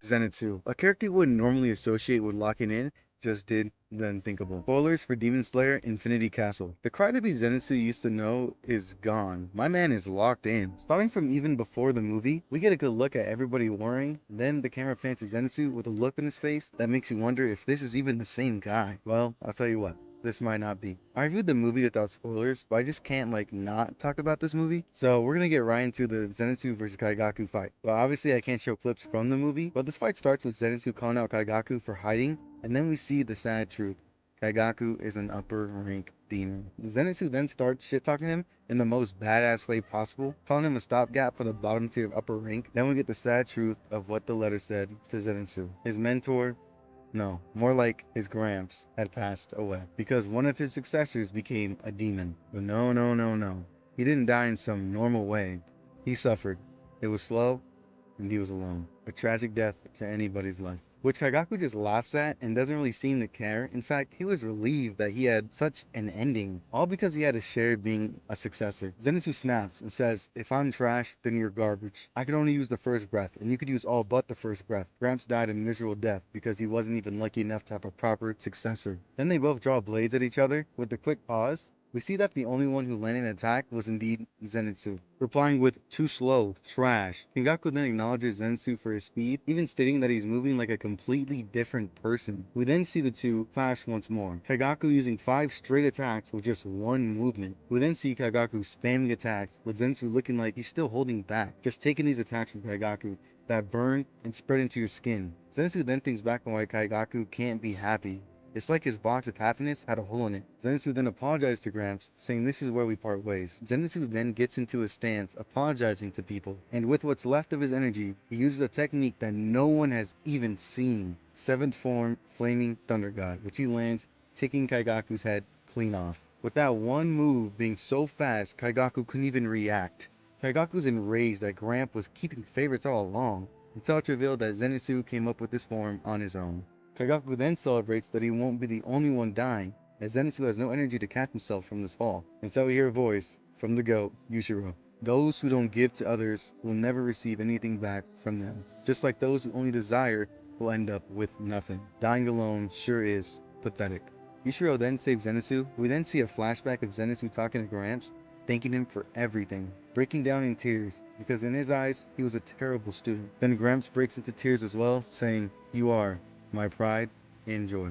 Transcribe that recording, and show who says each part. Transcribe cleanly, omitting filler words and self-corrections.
Speaker 1: Zenitsu, a character you wouldn't normally associate with locking in, just did the unthinkable. Spoilers for Demon Slayer Infinity Castle. The crybaby Zenitsu used to know is gone. My man is locked in. Starting from even before the movie, we get a good look at everybody warring, then the camera pans to Zenitsu with a look in his face that makes you wonder if this is even the same guy. Well, I'll tell you what. This might not be. I reviewed the movie without spoilers, but I just can't not talk about this movie. So we're gonna get right into the Zenitsu versus Kaigaku fight. Well, obviously I can't show clips from the movie, but this fight starts with Zenitsu calling out Kaigaku for hiding, and then we see the sad truth. Kaigaku is an upper rank demon. Zenitsu then starts shit talking him in the most badass way possible, calling him a stopgap for the bottom tier of upper rank. Then we get the sad truth of what the letter said to Zenitsu. His mentor, no, more like his Gramps had passed away because one of his successors became a demon. But no, no, no, no. He didn't die in some normal way. He suffered. It was slow, and he was alone. A tragic death to anybody's life. Which Kagaku just laughs at and doesn't really seem to care. In fact, he was relieved that he had such an ending, all because he had a share being a successor. Zenitsu snaps and says, "If I'm trash, then you're garbage. I could only use the first breath, and you could use all but the first breath." Gramps died a miserable death because he wasn't even lucky enough to have a proper successor. Then they both draw blades at each other with a quick pause. We see that the only one who landed an attack was indeed Zenitsu, replying with "too slow, trash." Kagaku then acknowledges Zenitsu for his speed, even stating that he's moving like a completely different person. We then see the two clash once more, Kagaku using 5 straight attacks with just one movement. We then see Kagaku spamming attacks, with Zenitsu looking like he's still holding back, just taking these attacks from Kagaku that burn and spread into your skin. Zenitsu then thinks back on why Kaigaku can't be happy. It's like his box of happiness had a hole in it. Zenitsu then apologized to Gramps, saying this is where we part ways. Zenitsu then gets into a stance, apologizing to people, and with what's left of his energy, he uses a technique that no one has even seen. 7th form Flaming Thunder God, which he lands, taking Kaigaku's head clean off. With that one move being so fast, Kaigaku couldn't even react. Kaigaku's enraged that Gramp was keeping favorites all along, until it's revealed that Zenitsu came up with this form on his own. Kaigaku then celebrates that he won't be the only one dying, as Zenitsu has no energy to catch himself from this fall, until we hear a voice from the GOAT, Yushiro. Those who don't give to others will never receive anything back from them, just like those who only desire will end up with nothing. Dying alone sure is pathetic. Yushiro then saves Zenitsu. We then see a flashback of Zenitsu talking to Gramps, thanking him for everything, breaking down in tears, because in his eyes, he was a terrible student. Then Gramps breaks into tears as well, saying, "You are my pride and joy."